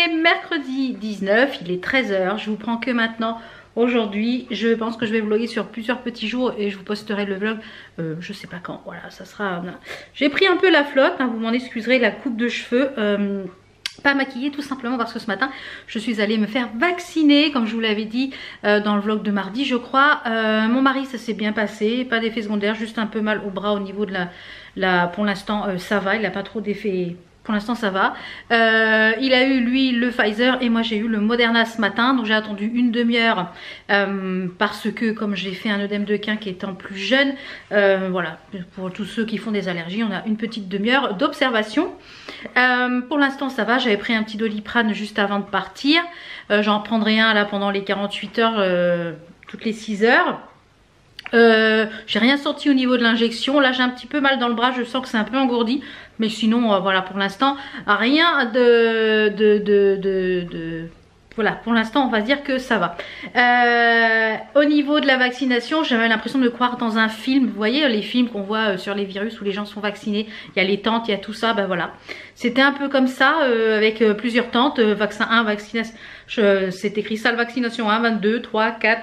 est mercredi 19, il est 13 h. Je vous prends que maintenant. Aujourd'hui, je pense que je vais vlogger sur plusieurs petits jours et je vous posterai le vlog, je sais pas quand. Voilà, ça sera... J'ai pris un peu la flotte, hein, vous m'en excuserez, la coupe de cheveux. Pas maquillée tout simplement parce que ce matin je suis allée me faire vacciner comme je vous l'avais dit dans le vlog de mardi je crois. Mon mari, ça s'est bien passé, pas d'effet secondaire, juste un peu mal au bras au niveau de pour l'instant ça va, il n'a pas trop d'effet. Pour l'instant ça va. Il a eu lui le Pfizer et moi j'ai eu le Moderna ce matin. Donc j'ai attendu une demi-heure parce que comme j'ai fait un œdème de quinque étant plus jeune, voilà, pour tous ceux qui font des allergies, on a une petite demi-heure d'observation. Pour l'instant ça va, j'avais pris un petit Doliprane juste avant de partir. J'en prendrai un là pendant les 48 heures, toutes les 6 heures. J'ai rien senti au niveau de l'injection. Là j'ai un petit peu mal dans le bras, je sens que c'est un peu engourdi. Mais sinon voilà, pour l'instant rien voilà, pour l'instant on va dire que ça va. Au niveau de la vaccination, j'avais l'impression de croire dans un film. Vous voyez les films qu'on voit sur les virus où les gens sont vaccinés, il y a les tentes, il y a tout ça, ben voilà. C'était un peu comme ça avec plusieurs tentes, vaccin 1, vaccination, c'est écrit salle vaccination 1, 22, 3, 4.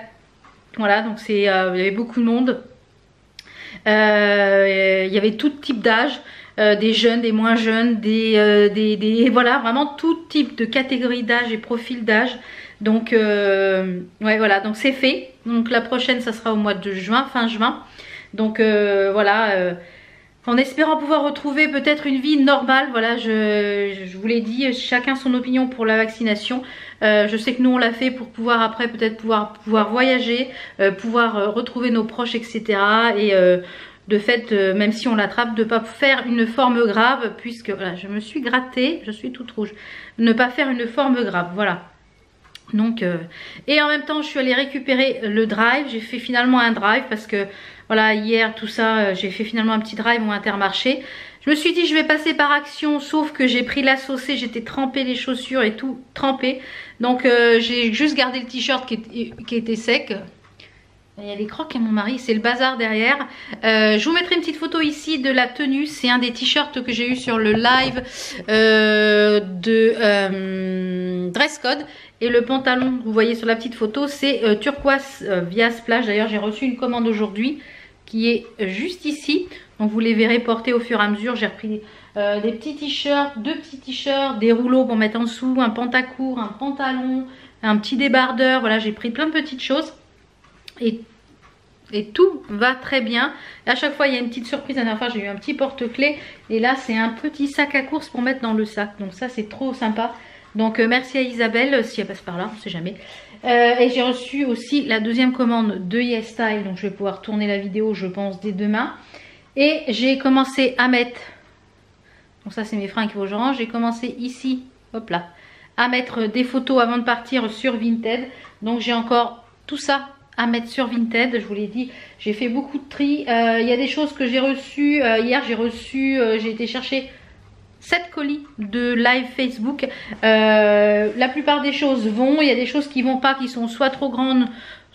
Voilà, donc il y avait beaucoup de monde. Il y avait tout type d'âge, des jeunes, des moins jeunes, voilà, vraiment tout type de catégorie d'âge et profil d'âge. Donc ouais, voilà, donc c'est fait. Donc la prochaine ça sera au mois de juin, fin juin. Donc voilà, en espérant pouvoir retrouver peut-être une vie normale. Voilà, je vous l'ai dit, chacun son opinion pour la vaccination. Je sais que nous on l'a fait pour pouvoir après peut-être pouvoir voyager, pouvoir retrouver nos proches, etc. Et de fait, même si on l'attrape, de ne pas faire une forme grave, puisque voilà, je me suis grattée, je suis toute rouge. Ne pas faire une forme grave, voilà. Donc, et en même temps, je suis allée récupérer le drive. J'ai fait finalement un drive parce que voilà, hier tout ça, j'ai fait finalement un petit drive au Intermarché. Je me suis dit je vais passer par Action, sauf que j'ai pris la saucée, j'étais trempée, les chaussures et tout trempé. Donc j'ai juste gardé le t-shirt qui était sec. Il y a des crocs à mon mari, c'est le bazar derrière. Je vous mettrai une petite photo ici de la tenue. C'est un des t-shirts que j'ai eu sur le live de Dress Code. Et le pantalon, vous voyez sur la petite photo, c'est turquoise via Splash. D'ailleurs, j'ai reçu une commande aujourd'hui qui est juste ici. Donc vous les verrez porter au fur et à mesure. J'ai repris des petits t-shirts, deux petits t-shirts, des rouleaux pour mettre en dessous, un pantacourt, un pantalon, un petit débardeur. Voilà, j'ai pris plein de petites choses. Et tout va très bien. Et à chaque fois il y a une petite surprise. La dernière fois j'ai eu un petit porte-clés. Et là c'est un petit sac à course pour mettre dans le sac. Donc ça c'est trop sympa. Donc merci à Isabelle si elle passe par là, on ne sait jamais. Et j'ai reçu aussi la deuxième commande de YesStyle. Donc je vais pouvoir tourner la vidéo je pense dès demain. Et j'ai commencé à mettre, donc ça c'est mes fringues qu'il faut que je range. J'ai commencé ici, hop là, à mettre des photos avant de partir sur Vinted. Donc j'ai encore tout ça à mettre sur Vinted. Je vous l'ai dit, j'ai fait beaucoup de tri. Il y a des choses que j'ai reçues. Hier j'ai été chercher 7 colis de live Facebook. La plupart des choses vont. Il y a des choses qui vont pas, qui sont soit trop grandes.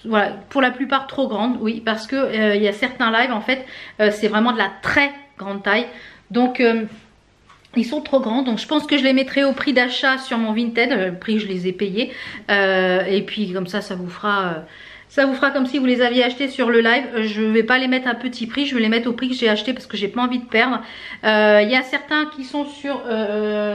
Voilà, pour la plupart trop grandes, oui, parce que il y a certains lives en fait, c'est vraiment de la très grande taille. Donc ils sont trop grands, donc je pense que je les mettrai au prix d'achat sur mon Vinted, le prix je les ai payés. Et puis comme ça vous fera... ça vous fera comme si vous les aviez achetés sur le live. Je ne vais pas les mettre à petit prix, je vais les mettre au prix que j'ai acheté parce que j'ai pas envie de perdre. Il y a certains qui sont sur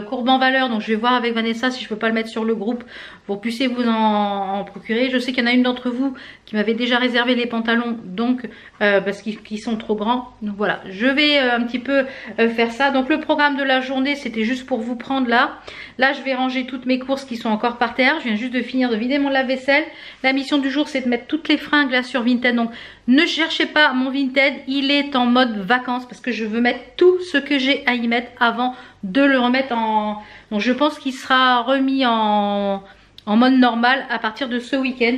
courbe en valeur, donc je vais voir avec Vanessa si je peux pas le mettre sur le groupe pour puissiez vous en procurer. Je sais qu'il y en a une d'entre vous qui m'avait déjà réservé les pantalons, donc parce qu'ils sont trop grands. Donc voilà, je vais un petit peu faire ça. Donc le programme de la journée, c'était juste pour vous prendre là. Là, je vais ranger toutes mes courses qui sont encore par terre. Je viens juste de finir de vider mon lave-vaisselle. La mission du jour, c'est de mettre toutes les fringues là sur Vinted. Donc ne cherchez pas mon Vinted, il est en mode vacances parce que je veux mettre tout ce que j'ai à y mettre avant de le remettre en... Donc je pense qu'il sera remis en mode normal à partir de ce week-end.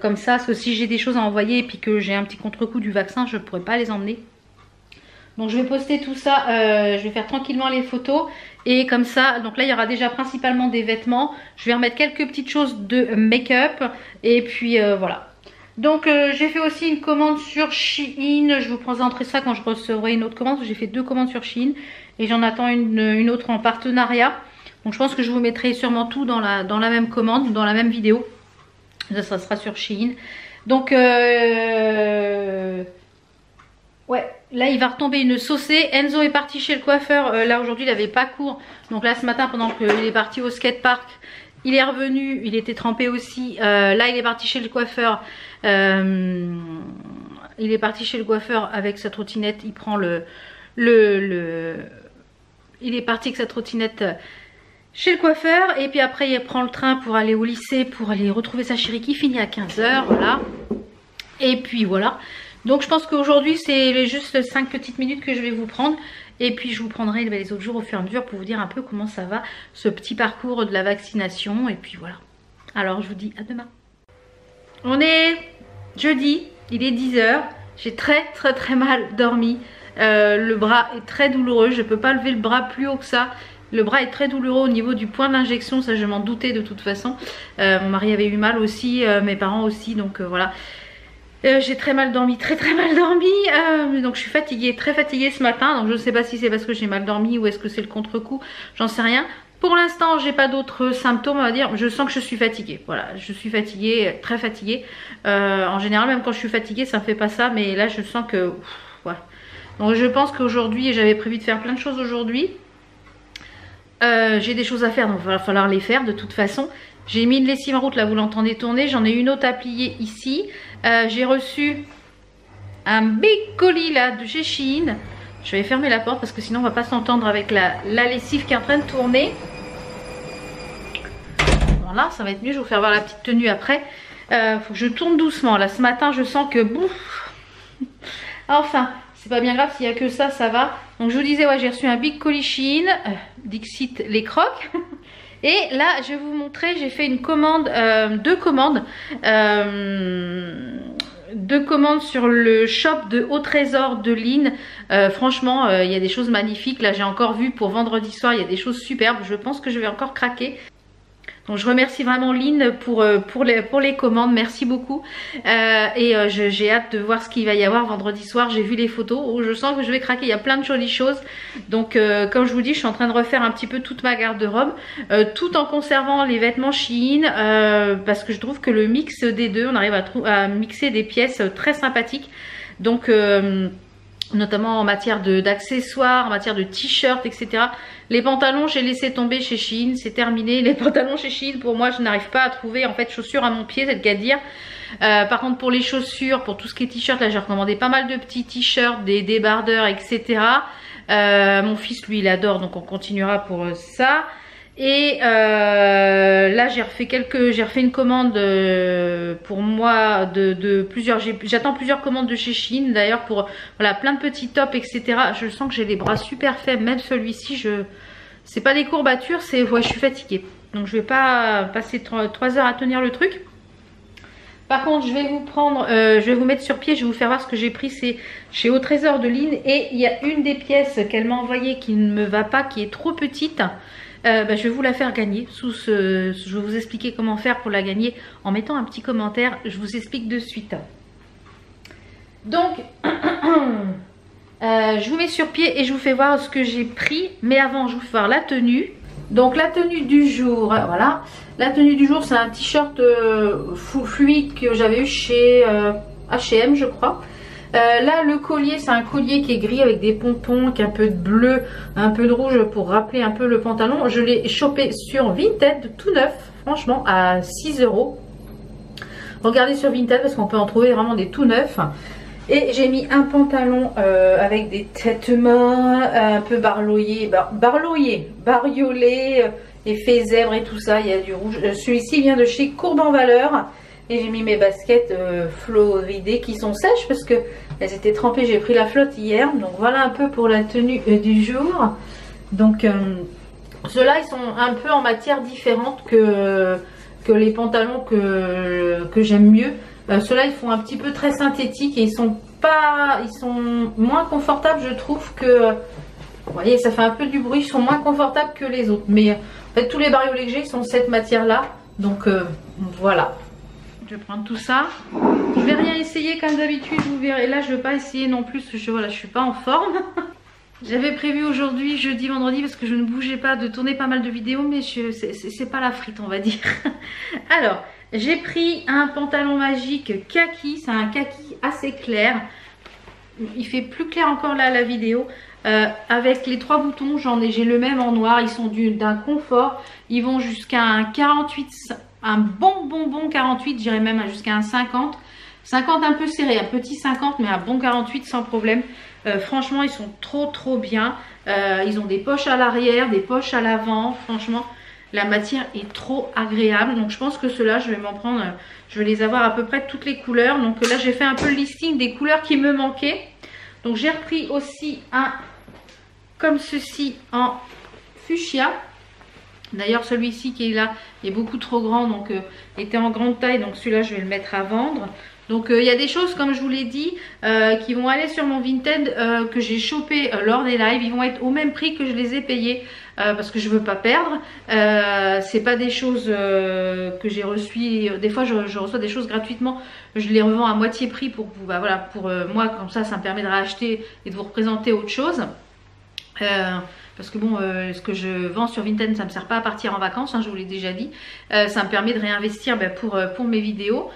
Comme ça, parce que si j'ai des choses à envoyer et puis que j'ai un petit contre-coup du vaccin, je ne pourrai pas les emmener. Donc je vais poster tout ça, je vais faire tranquillement les photos. Et comme ça, donc là il y aura déjà principalement des vêtements. Je vais remettre quelques petites choses de make-up. Et puis voilà. Donc j'ai fait aussi une commande sur Shein. Je vous présenterai ça quand je recevrai une autre commande. J'ai fait 2 commandes sur Shein. Et j'en attends une autre en partenariat. Donc je pense que je vous mettrai sûrement tout dans la même commande, dans la même vidéo. Ça sera sur Shein. Donc ouais, là il va retomber une saucée. Enzo est parti chez le coiffeur. Là aujourd'hui il n'avait pas cours. Donc là ce matin pendant qu'il est parti au skatepark, il est revenu, il était trempé aussi. Là il est parti chez le coiffeur. Il est parti chez le coiffeur avec sa trottinette. Il prend il est parti avec sa trottinette chez le coiffeur. Et puis après il prend le train pour aller au lycée, pour aller retrouver sa chérie qui finit à 15 h. Voilà. Et puis voilà. Donc je pense qu'aujourd'hui c'est juste 5 petites minutes que je vais vous prendre. Et puis je vous prendrai les autres jours au fur et à mesure pour vous dire un peu comment ça va, ce petit parcours de la vaccination. Et puis voilà. Alors je vous dis à demain. On est jeudi, il est 10 h. J'ai très mal dormi. Le bras est très douloureux. Je ne peux pas lever le bras plus haut que ça. Le bras est très douloureux au niveau du point d'injection. Ça je m'en doutais de toute façon. Mon mari avait eu mal aussi, mes parents aussi. Donc voilà. J'ai très mal dormi, très mal dormi. Donc je suis fatiguée, très fatiguée ce matin. Donc je ne sais pas si c'est parce que j'ai mal dormi ou est-ce que c'est le contre-coup. J'en sais rien. Pour l'instant, j'ai pas d'autres symptômes, on va dire. Je sens que je suis fatiguée. Voilà, je suis fatiguée, très fatiguée. En général, même quand je suis fatiguée, ça ne fait pas ça. Mais là, je sens que... voilà. Donc je pense qu'aujourd'hui, j'avais prévu de faire plein de choses aujourd'hui. J'ai des choses à faire, donc il va falloir les faire de toute façon. J'ai mis une lessive en route, là vous l'entendez tourner. J'en ai une autre à plier ici. J'ai reçu un big colis là de chez Shein. Je vais fermer la porte parce que sinon on va pas s'entendre avec la lessive qui est en train de tourner. Voilà, ça va être mieux, je vais vous faire voir la petite tenue après. Faut que je tourne doucement. Là ce matin je sens que bon. Enfin, c'est pas bien grave, s'il n'y a que ça, ça va. Donc je vous disais, ouais, j'ai reçu un big colis Shein, Dixit les crocs. Et là, je vais vous montrer, j'ai fait une commande, deux commandes sur le shop de Au Trésor de Lynn. Franchement, il y a des choses magnifiques. Là, j'ai encore vu pour vendredi soir, il y a des choses superbes. Je pense que je vais encore craquer. Donc je remercie vraiment Lynn pour les commandes, merci beaucoup. J'ai hâte de voir ce qu'il va y avoir vendredi soir. J'ai vu les photos, je sens que je vais craquer, il y a plein de jolies choses. Donc comme je vous dis, je suis en train de refaire un petit peu toute ma garde-robe, tout en conservant les vêtements Shein, parce que je trouve que le mix des deux, on arrive à mixer des pièces très sympathiques. Donc notamment en matière d'accessoires, en matière de t-shirts, etc. Les pantalons, j'ai laissé tomber chez Shein, c'est terminé. Les pantalons chez Shein, pour moi, je n'arrive pas à trouver en fait chaussures à mon pied, c'est le cas de dire. Par contre, pour les chaussures, pour tout ce qui est t-shirt, là, j'ai recommandé pas mal de petits t-shirts, des débardeurs, etc. Mon fils, lui, il adore, donc on continuera pour ça. Et là j'ai refait une commande pour moi de plusieurs, j'attends plusieurs commandes de chez Shein d'ailleurs pour voilà plein de petits tops, etc. Je sens que j'ai les bras super faibles, même celui-ci, c'est pas des courbatures, c'est ouais, je suis fatiguée, donc je vais pas passer 3 heures à tenir le truc. Par contre je vais vous prendre, je vais vous mettre sur pied, je vais vous faire voir ce que j'ai pris, c'est chez Au Trésor de Lynn. Et il y a une des pièces qu'elle m'a envoyée qui ne me va pas, qui est trop petite. Je vais vous la faire gagner. Je vais vous expliquer comment faire pour la gagner en mettant un petit commentaire. Je vous explique de suite. Donc, je vous mets sur pied et je vous fais voir ce que j'ai pris. Mais avant, je vous fais voir la tenue. Donc, la tenue du jour, voilà. La tenue du jour, c'est un t-shirt fluide que j'avais eu chez H&M, je crois. Là le collier, c'est un collier qui est gris avec des pompons, avec un peu de bleu, un peu de rouge pour rappeler un peu le pantalon. Je l'ai chopé sur Vinted, tout neuf, franchement à 6 €. Regardez sur Vinted parce qu'on peut en trouver vraiment des tout neufs. Et j'ai mis un pantalon avec des têtements un peu bariolé, effet zèbre et tout ça, il y a du rouge. Celui-ci vient de chez Courbe en Valeur. Et j'ai mis mes baskets floridées qui sont sèches parce que elles étaient trempées. J'ai pris la flotte hier. Donc voilà un peu pour la tenue du jour. Donc ceux-là, ils sont un peu en matière différente que les pantalons que j'aime mieux. Ceux-là, ils font un petit peu très synthétique et ils sont moins confortables, je trouve, que... Vous voyez, ça fait un peu du bruit. Ils sont moins confortables que les autres. Mais en fait, tous les bariolés que j'ai, ils sont cette matière-là. Donc voilà. Je vais prendre tout ça. Je vais rien essayer comme d'habitude, vous verrez. Là, je ne vais pas essayer non plus. Voilà, je suis pas en forme. J'avais prévu aujourd'hui, jeudi, vendredi, parce que je ne bougeais pas, de tourner pas mal de vidéos, mais c'est pas la frite, on va dire. Alors, j'ai pris un pantalon magique kaki, c'est un kaki assez clair. Il fait plus clair encore là la vidéo. Avec les 3 boutons, j'ai le même en noir, ils sont d'un confort. Ils vont jusqu'à un 48, un bon 48, j'irais même jusqu'à un 50. 50 un peu serré, un petit 50, mais un bon 48 sans problème. Franchement, ils sont trop bien. Ils ont des poches à l'arrière, des poches à l'avant. Franchement, la matière est trop agréable. Donc, je pense que ceux-là, je vais m'en prendre. Je vais les avoir à peu près toutes les couleurs. Donc là, j'ai fait un peu le listing des couleurs qui me manquaient. Donc, j'ai repris aussi un comme ceci en fuchsia. D'ailleurs, celui-ci qui est là est beaucoup trop grand. Donc, était en grande taille. Donc, celui-là, je vais le mettre à vendre. Donc il y a des choses, comme je vous l'ai dit, qui vont aller sur mon Vinted, que j'ai chopé lors des lives. Ils vont être au même prix que je les ai payés, parce que je veux pas perdre. C'est pas des choses que j'ai reçues. Des fois je reçois des choses gratuitement, je les revends à moitié prix pour vous, bah, voilà, pour moi, comme ça me permet de racheter et de vous représenter autre chose. Parce que bon, ce que je vends sur Vinted, ça ne me sert pas à partir en vacances, hein, je vous l'ai déjà dit. Ça me permet de réinvestir pour mes vidéos.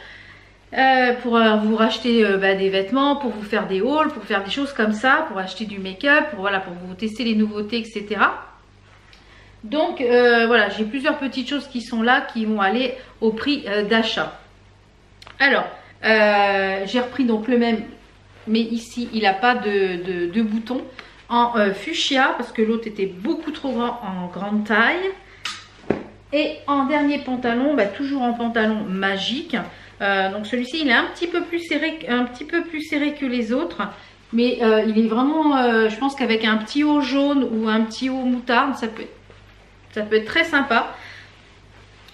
Pour vous racheter des vêtements, pour vous faire des hauls, pour faire des choses comme ça, pour acheter du make-up, pour vous tester les nouveautés, etc. Donc voilà, j'ai plusieurs petites choses qui sont là, qui vont aller au prix d'achat. Alors, j'ai repris donc le même, mais ici il n'a pas de bouton, en fuchsia, parce que l'autre était beaucoup trop grand en grande taille. Et en dernier pantalon, toujours en pantalon magique. Donc celui-ci il est un petit peu plus serré que les autres, mais il est vraiment, je pense qu'avec un petit haut jaune ou un petit haut moutarde, ça peut être très sympa.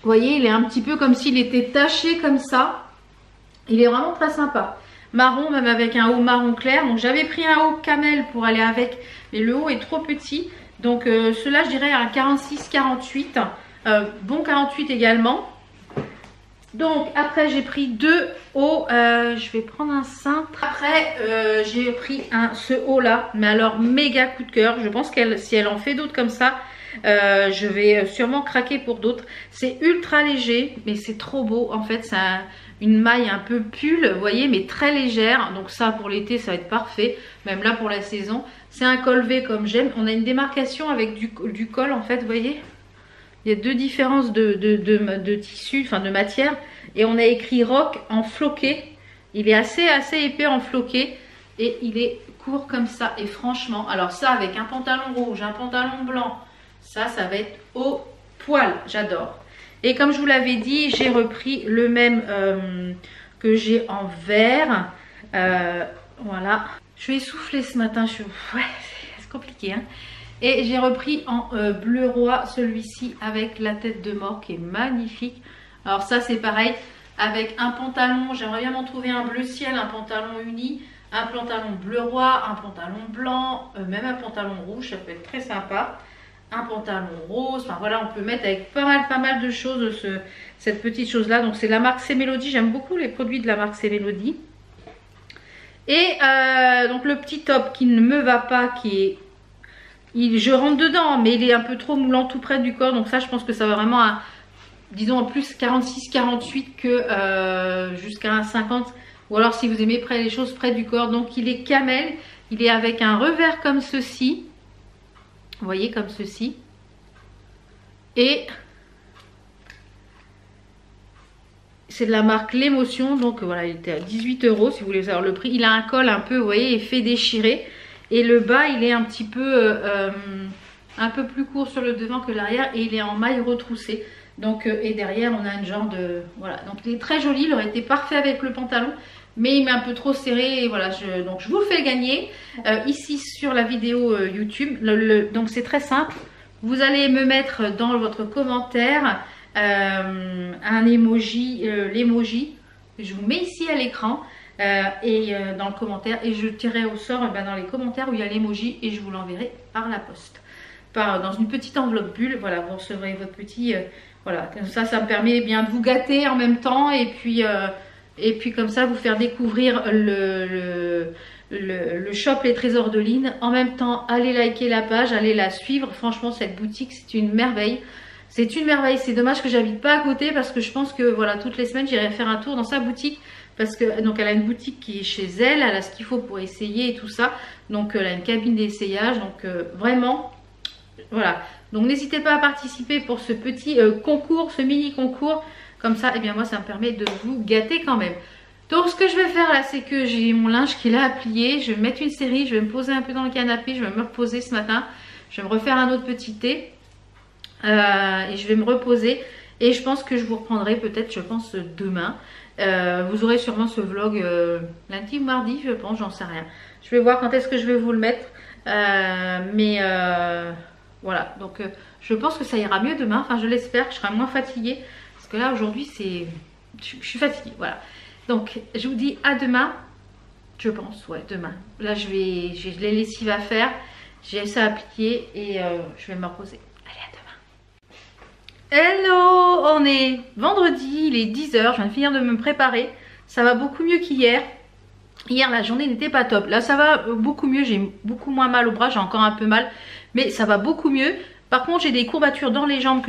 Vous voyez, il est un petit peu comme s'il était taché comme ça. Il est vraiment très sympa. Marron, même avec un haut marron clair. Donc j'avais pris un haut camel pour aller avec, mais le haut est trop petit. Donc cela je dirais un 46-48, bon 48 également. Donc après j'ai pris 2 hauts, je vais prendre un cintre. Après j'ai pris ce haut là, mais alors méga coup de cœur. Je pense qu'elle, si elle en fait d'autres comme ça, je vais sûrement craquer pour d'autres. C'est ultra léger, mais c'est trop beau. En fait c'est une maille un peu pull, vous voyez, mais très légère. Donc ça pour l'été ça va être parfait, même là pour la saison. C'est un col V comme j'aime. On a une démarcation avec du col en fait, vous voyez. Il y a 2 différences de tissu, enfin de matière. Et on a écrit rock en floqué. Il est assez épais en floqué. Et il est court comme ça. Et franchement, alors ça avec un pantalon rouge, un pantalon blanc, ça va être au poil. J'adore. Et comme je vous l'avais dit, j'ai repris le même que j'ai en vert. Voilà. Je suis essoufflée ce matin. Ouais, c'est compliqué, hein. Et j'ai repris en bleu roi celui-ci avec la tête de mort qui est magnifique. Alors ça c'est pareil, avec un pantalon, j'aimerais bien m'en trouver un bleu ciel, un pantalon uni, un pantalon bleu roi, un pantalon blanc, même un pantalon rouge, ça peut être très sympa. Un pantalon rose, enfin voilà, on peut mettre avec pas mal de choses cette petite chose là. Donc c'est la marque C'est Mélodie, j'aime beaucoup les produits de la marque C'est Mélodie. Et donc le petit top qui ne me va pas, qui est... je rentre dedans, mais il est un peu trop moulant tout près du corps. Donc ça, je pense que ça va vraiment à, disons, en plus 46-48 que jusqu'à un 50. Ou alors si vous aimez les choses près du corps. Donc il est camel. Il est avec un revers comme ceci. Vous voyez, comme ceci. Et c'est de la marque L'Émotion. Donc voilà, il était à 18 € si vous voulez savoir le prix. Il a un col un peu, vous voyez, effet déchiré. Et le bas, il est un petit peu plus court sur le devant que l'arrière. Et il est en maille retroussée. Donc, et derrière, on a une genre de... Voilà, donc il est très joli. Il aurait été parfait avec le pantalon. Mais il m'est un peu trop serré. Et voilà, donc je vous le fais gagner. Ici, sur la vidéo YouTube. Donc c'est très simple. Vous allez me mettre dans votre commentaire un emoji. L'emoji. Je vous mets ici à l'écran. Dans le commentaire, et je tirerai au sort dans les commentaires où il y a l'emoji et je vous l'enverrai par la poste, dans une petite enveloppe bulle. Voilà, vous recevrez votre petit voilà, comme ça me permet bien de vous gâter en même temps, et puis comme ça vous faire découvrir le shop Les Trésors de Line. En même temps, allez liker la page, allez la suivre. Franchement, cette boutique, c'est une merveille. C'est une merveille. C'est dommage que j'habite pas à côté parce que je pense que voilà, toutes les semaines, j'irai faire un tour dans sa boutique. Parce que donc elle a une boutique qui est chez elle, elle a ce qu'il faut pour essayer et tout ça. Donc elle a une cabine d'essayage. Donc vraiment, voilà. Donc n'hésitez pas à participer pour ce petit concours, ce mini concours. Comme ça, et bien moi, ça me permet de vous gâter quand même. Donc ce que je vais faire là, c'est que j'ai mon linge qui est là à plier. Je vais me mettre une série, je vais me poser un peu dans le canapé, je vais me reposer ce matin. Je vais me refaire un autre petit thé. Et je vais me reposer. Et je pense que je vous reprendrai peut-être, je pense, demain. Vous aurez sûrement ce vlog lundi ou mardi, je pense, j'en sais rien. Je vais voir quand est-ce que je vais vous le mettre. Voilà, donc je pense que ça ira mieux demain. Enfin, je l'espère, que je serai moins fatiguée. Parce que là, aujourd'hui, je suis fatiguée, voilà. Donc, je vous dis à demain. Je pense, ouais, demain. Là, j'ai les lessives à faire. J'ai ça à plier et je vais me reposer. Allez, à demain. Hello, on est vendredi, il est 10 h. Je viens de finir de me préparer. Ça va beaucoup mieux qu'hier. Hier, la journée n'était pas top. Là, ça va beaucoup mieux. J'ai beaucoup moins mal au bras. J'ai encore un peu mal. Mais ça va beaucoup mieux. Par contre, j'ai des courbatures dans les jambes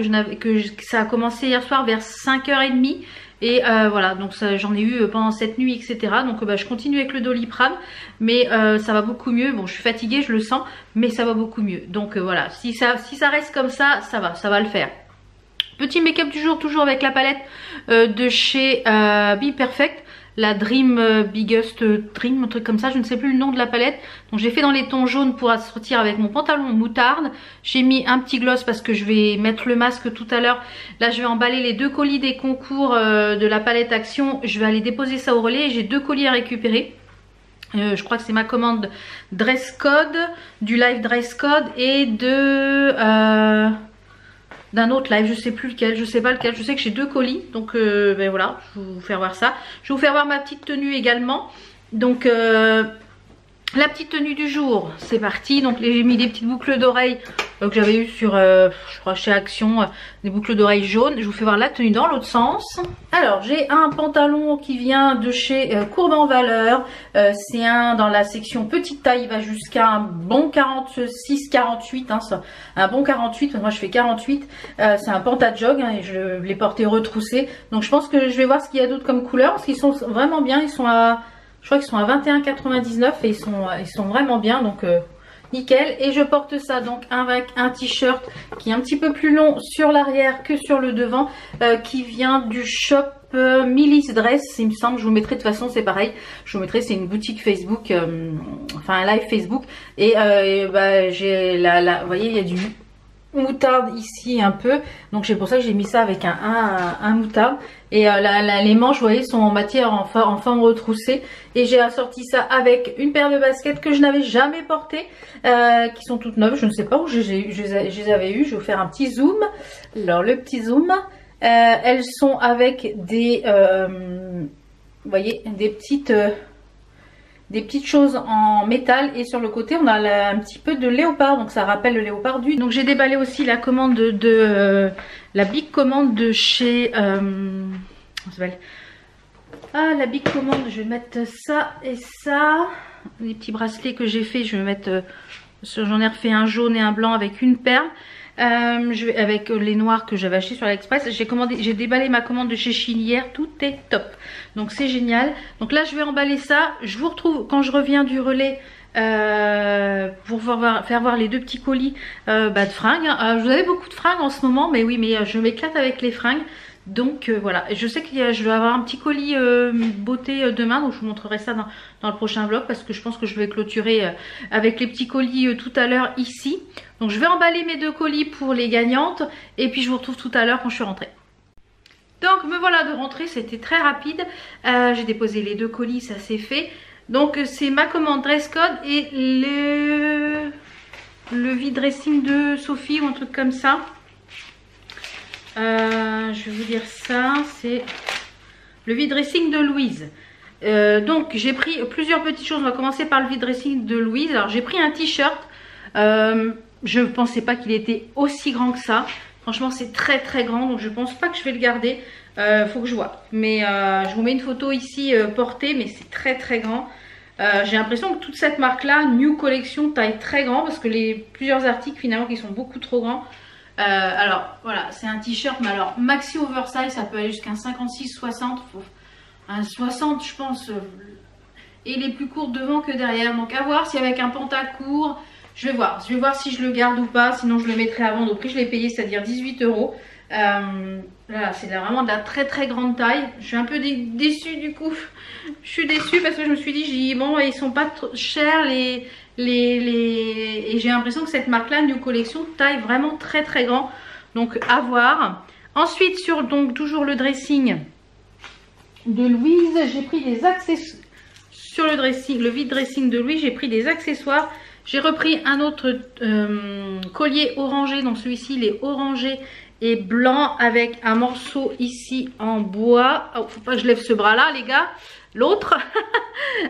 ça a commencé hier soir vers 5 h 30. Et voilà, donc j'en ai eu pendant cette nuit, etc. Donc je continue avec le Doliprane, mais ça va beaucoup mieux. Bon, je suis fatiguée, je le sens, mais ça va beaucoup mieux. Donc voilà, si ça reste comme ça va le faire. Petit make-up du jour, toujours avec la palette de chez Be Perfect. La Dream Biggest Dream, un truc comme ça, je ne sais plus le nom de la palette. Donc j'ai fait dans les tons jaunes pour assortir avec mon pantalon moutarde. J'ai mis un petit gloss parce que je vais mettre le masque tout à l'heure. Là je vais emballer les 2 colis des concours de la palette Action. Je vais aller déposer ça au relais. J'ai 2 colis à récupérer. Je crois que c'est ma commande Dress Code, du live Dress Code et de... d'un autre live, je sais plus lequel, je sais pas lequel, je sais que j'ai 2 colis, donc ben voilà, je vais vous faire voir ça. Je vais vous faire voir ma petite tenue également. Donc la petite tenue du jour, c'est parti. Donc j'ai mis des petites boucles d'oreilles que j'avais eu sur, je crois chez Action, des boucles d'oreilles jaunes. Je vous fais voir la tenue dans l'autre sens. Alors j'ai un pantalon qui vient de chez Courbe en Valeur. C'est un dans la section petite taille, il va jusqu'à un bon 46-48, hein, un bon 48. Moi je fais 48. C'est un pantajog hein, et je l'ai porté retroussé. Donc je pense que je vais voir ce qu'il y a d'autre comme couleur parce qu'ils sont vraiment bien. Ils sont à, je crois qu'ils sont à 21,99 et ils sont vraiment bien, donc nickel. Et je porte ça donc avec un t-shirt qui est un petit peu plus long sur l'arrière que sur le devant, qui vient du shop Millis Dress, il me semble. Je vous mettrai de toute façon, c'est pareil. Je vous mettrai, c'est une boutique Facebook, enfin un live Facebook. Et j'ai vous voyez, il y a du moutarde ici un peu, donc c'est pour ça que j'ai mis ça avec un moutarde. Et les manches, vous voyez, sont en matière en forme retroussée. Et j'ai assorti ça avec une paire de baskets que je n'avais jamais portées, qui sont toutes neuves. Je ne sais pas où je les avais eues. Je vais vous faire un petit zoom. Alors le petit zoom, elles sont avec des, vous voyez, des petites choses en métal, et sur le côté on a un petit peu de léopard, donc ça rappelle le léopard du. Donc j'ai déballé aussi la commande de la big commande de chez la big commande. Je vais mettre ça et ça, les petits bracelets que j'ai fait, je vais mettre j'en ai refait un jaune et un blanc avec une perle. Avec les noirs que j'avais acheté sur AliExpress. J'ai déballé ma commande de chez Chili hier, tout est top, donc c'est génial. Donc là je vais emballer ça, je vous retrouve quand je reviens du relais pour faire voir les 2 petits colis de fringues. Vous avez beaucoup de fringues en ce moment, mais oui, mais je m'éclate avec les fringues. Donc voilà, je sais que je vais avoir un petit colis beauté demain, donc je vous montrerai ça dans le prochain vlog, parce que je pense que je vais clôturer avec les petits colis tout à l'heure ici. Donc je vais emballer mes 2 colis pour les gagnantes, et puis je vous retrouve tout à l'heure quand je suis rentrée. Donc me voilà de rentrée, c'était très rapide. J'ai déposé les 2 colis, ça s'est fait. Donc c'est ma commande Dress Code et le vide-dressing de Sophie ou un truc comme ça. Je vais vous dire ça, c'est le vide-dressing de Louise. Donc j'ai pris plusieurs petites choses. On va commencer par le vide-dressing de Louise. Alors j'ai pris un t-shirt. Je ne pensais pas qu'il était aussi grand que ça. Franchement c'est très très grand, donc je pense pas que je vais le garder. Faut que je vois. Mais je vous mets une photo ici portée, mais c'est très très grand. J'ai l'impression que toute cette marque là, New Collection, taille très grand, parce que les plusieurs articles finalement qui sont beaucoup trop grands. Alors voilà, c'est un t-shirt, mais alors maxi oversize, ça peut aller jusqu'à un 56-60, un 60 je pense, et les plus courtes devant que derrière. Donc à voir si avec un pantacourt, je vais voir si je le garde ou pas, sinon je le mettrai à vendre au prix je l'ai payé, c'est-à-dire 18 €. Là c'est vraiment de la très très grande taille. Je suis un peu déçue du coup. Je suis déçue parce que je me suis dit, bon, ils sont pas trop chers et j'ai l'impression que cette marque là, New Collection, taille vraiment très très grand. Donc à voir. Ensuite sur donc toujours le dressing de Louise, j'ai pris des accessoires. Sur le dressing, le vide dressing de Louise, j'ai pris des accessoires. J'ai repris un autre collier orangé. Donc celui-ci il est orangé et blanc avec un morceau ici en bois. Oh, faut pas que je lève ce bras là les gars. L'autre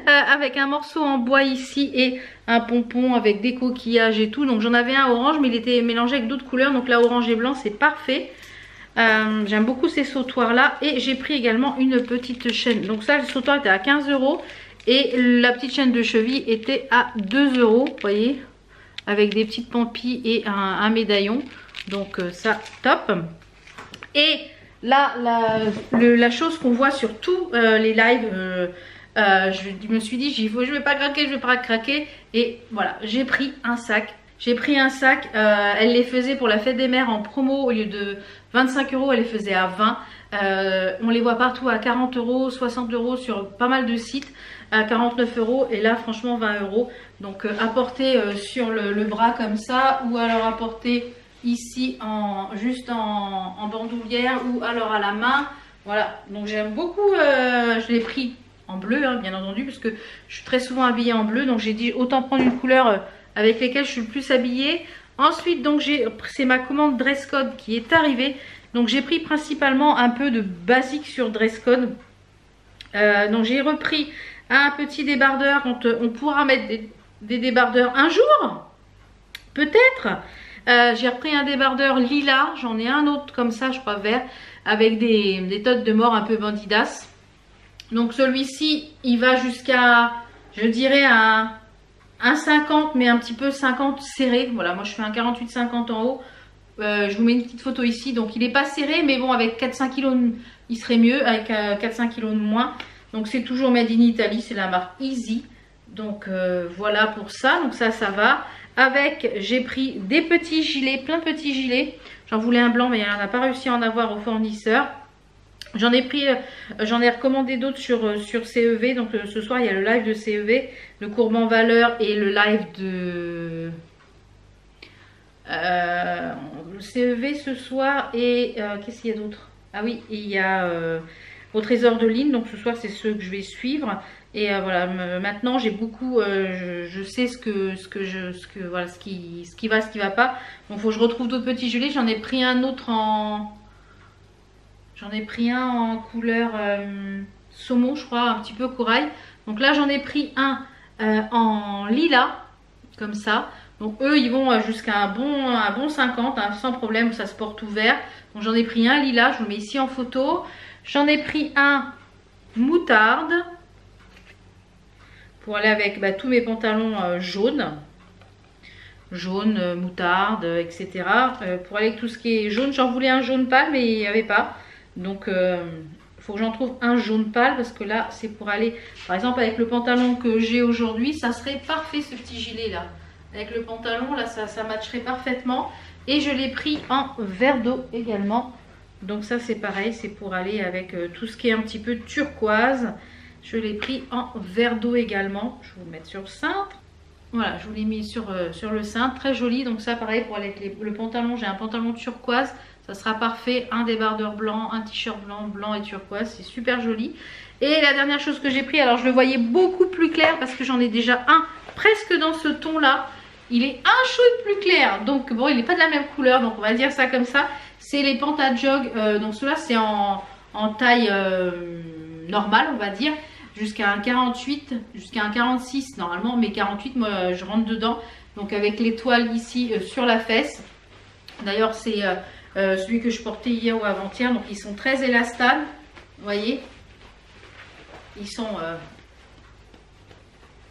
avec un morceau en bois ici et un pompon avec des coquillages et tout. Donc j'en avais un orange mais il était mélangé avec d'autres couleurs. Donc là orange et blanc c'est parfait. J'aime beaucoup ces sautoirs là. Et j'ai pris également une petite chaîne. Donc ça le sautoir était à 15 € et la petite chaîne de cheville était à 2 €. Vous voyez, avec des petites pampilles et un médaillon. Donc ça top. Et là la chose qu'on voit sur tous les lives, je me suis dit je vais pas craquer, et voilà, j'ai pris un sac. Elle les faisait pour la fête des mères en promo, au lieu de 25 €, elle les faisait à 20. On les voit partout à 40 €, 60 € sur pas mal de sites, à 49 € et là franchement 20 €. Donc à porter sur le bras comme ça, ou alors à porter ici juste en bandoulière, ou alors à la main. Voilà, donc j'aime beaucoup. Je l'ai pris en bleu hein, bien entendu, parce que je suis très souvent habillée en bleu, donc j'ai dit autant prendre une couleur avec lesquelles je suis le plus habillée. Ensuite donc c'est ma commande dress code qui est arrivée. Donc j'ai pris principalement un peu de basique sur dress code. Donc j'ai repris un petit débardeur. On pourra mettre des débardeurs un jour, peut-être. J'ai repris un débardeur lilas. J'en ai un autre comme ça, je crois vert, avec des totes de mort un peu bandidas. Donc celui-ci, il va jusqu'à, je dirais, un 50, mais un petit peu 50 serré. Voilà, moi je fais un 48-50 en haut. Je vous mets une petite photo ici. Donc il n'est pas serré, mais bon, avec 4-5 kg, il serait mieux. Avec 4-5 kg de moins. Donc c'est toujours made in Italy, c'est la marque Easy. Donc voilà pour ça. Donc ça va. Avec, j'ai pris des petits gilets, plein de petits gilets. J'en voulais un blanc, mais il n'y en a pas réussi à en avoir au fournisseur. J'en ai recommandé d'autres sur CEV. Donc ce soir il y a le live de CEV, le Courban Valeur, et le live de le CEV ce soir. Et qu'est-ce qu'il y a d'autre? Ah oui, il y a au Trésor de Lynn. Donc ce soir c'est ceux que je vais suivre. Et voilà, maintenant j'ai beaucoup, je sais ce qui va, ce qui va pas. Donc faut que je retrouve d'autres petits gilets. J'en ai pris un autre j'en ai pris un en couleur saumon, je crois, un petit peu corail. Donc là j'en ai pris un en lilas, comme ça. Donc eux ils vont jusqu'à un bon 50 hein, sans problème, ça se porte ouvert. Donc j'en ai pris un lilas, je vous le mets ici en photo. J'en ai pris un moutarde pour aller avec tous mes pantalons jaunes, moutarde, etc. Pour aller avec tout ce qui est jaune, j'en voulais un jaune pâle mais il n'y avait pas. Donc il faut que j'en trouve un jaune pâle, parce que là c'est pour aller, par exemple avec le pantalon que j'ai aujourd'hui, ça serait parfait ce petit gilet là. Avec le pantalon là ça matcherait parfaitement. Et je l'ai pris en vert d'eau également. Donc ça c'est pareil, c'est pour aller avec tout ce qui est un petit peu turquoise. Je l'ai pris en vert d'eau également. Je vais vous le mettre sur le cintre. Voilà, je vous l'ai mis sur le cintre. Très joli. Donc ça pareil pour aller avec le pantalon. J'ai un pantalon turquoise. Ça sera parfait. Un débardeur blanc, un t-shirt blanc et turquoise. C'est super joli. Et la dernière chose que j'ai pris, alors je le voyais beaucoup plus clair parce que j'en ai déjà un presque dans ce ton là. Il est un chouille plus clair. Donc bon, il n'est pas de la même couleur. Donc on va dire ça comme ça. C'est les Pantajog. Donc ceux-là c'est en taille normale on va dire. Jusqu'à un 48, jusqu'à un 46 normalement, mais 48 moi je rentre dedans. Donc avec l'étoile ici sur la fesse. D'ailleurs c'est celui que je portais hier ou avant-hier. Donc ils sont très élastables, vous voyez. Ils sont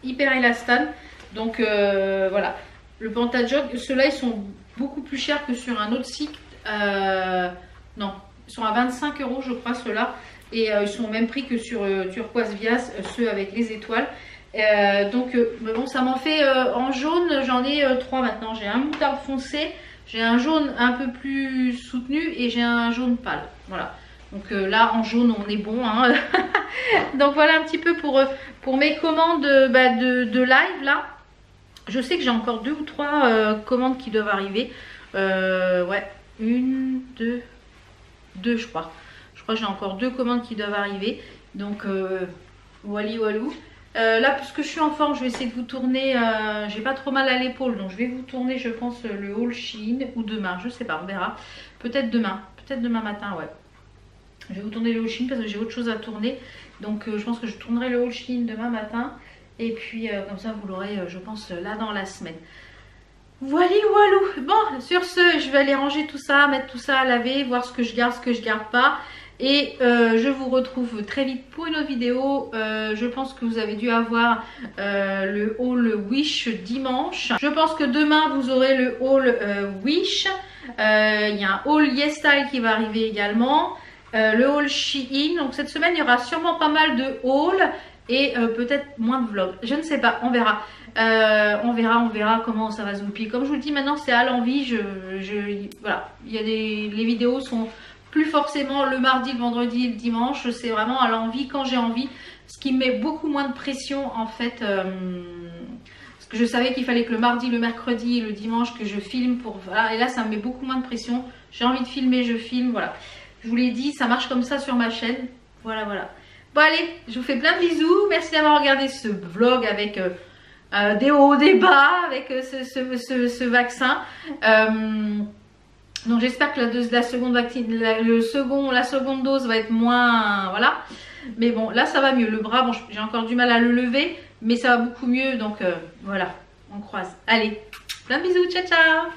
hyper élastane. Donc voilà, le Pantajog, ceux-là ils sont beaucoup plus chers que sur un autre site. Non, ils sont à 25 € je crois ceux-là. Et ils sont au même prix que sur Turquoise Vias, ceux avec les étoiles. Donc bon, ça m'en fait en jaune, j'en ai 3 maintenant. J'ai un moutarde foncé, j'ai un jaune un peu plus soutenu et j'ai un jaune pâle. Voilà. Donc là en jaune on est bon. Hein. Donc voilà un petit peu pour mes commandes de live là. Je sais que j'ai encore 2 ou 3 commandes qui doivent arriver. Ouais, 1, 2 je crois. Je crois que j'ai encore 2 commandes qui doivent arriver. Donc wally walou. Là, puisque je suis en forme, je vais essayer de vous tourner. J'ai pas trop mal à l'épaule, donc je vais vous tourner, je pense, le haul Shein ou demain. Je sais pas, on verra. Peut-être demain matin, ouais. Je vais vous tourner le haul Shein parce que j'ai autre chose à tourner. Donc je pense que je tournerai le haul Shein demain matin. Et puis comme ça, vous l'aurez, je pense, là dans la semaine. Voilà, walou. Bon, sur ce, je vais aller ranger tout ça, mettre tout ça à laver, voir ce que je garde pas. Et je vous retrouve très vite pour une autre vidéo. Je pense que vous avez dû avoir le haul Wish dimanche. Je pense que demain vous aurez le haul Wish. Il y a un haul YesStyle qui va arriver également. Le haul Shein. Donc cette semaine il y aura sûrement pas mal de hauls. Et peut-être moins de vlogs. Je ne sais pas, on verra. On verra comment ça va se goupiller. Comme je vous le dis maintenant, c'est à l'envie. Voilà, les vidéos sont plus forcément le mardi, le vendredi, le dimanche. C'est vraiment à l'envie quand j'ai envie. Ce qui me met beaucoup moins de pression en fait. Parce que je savais qu'il fallait que le mardi, le mercredi et le dimanche que je filme pour. Voilà, et là ça me met beaucoup moins de pression. J'ai envie de filmer, je filme. Voilà. Je vous l'ai dit, ça marche comme ça sur ma chaîne. Voilà. Bon allez, je vous fais plein de bisous. Merci d'avoir regardé ce vlog avec des hauts, des bas, avec ce vaccin. Donc j'espère que la seconde dose va être moins... Voilà. Mais bon, là ça va mieux. Le bras, bon, j'ai encore du mal à le lever. Mais ça va beaucoup mieux. Donc voilà, on croise. Allez, plein de bisous. Ciao, ciao.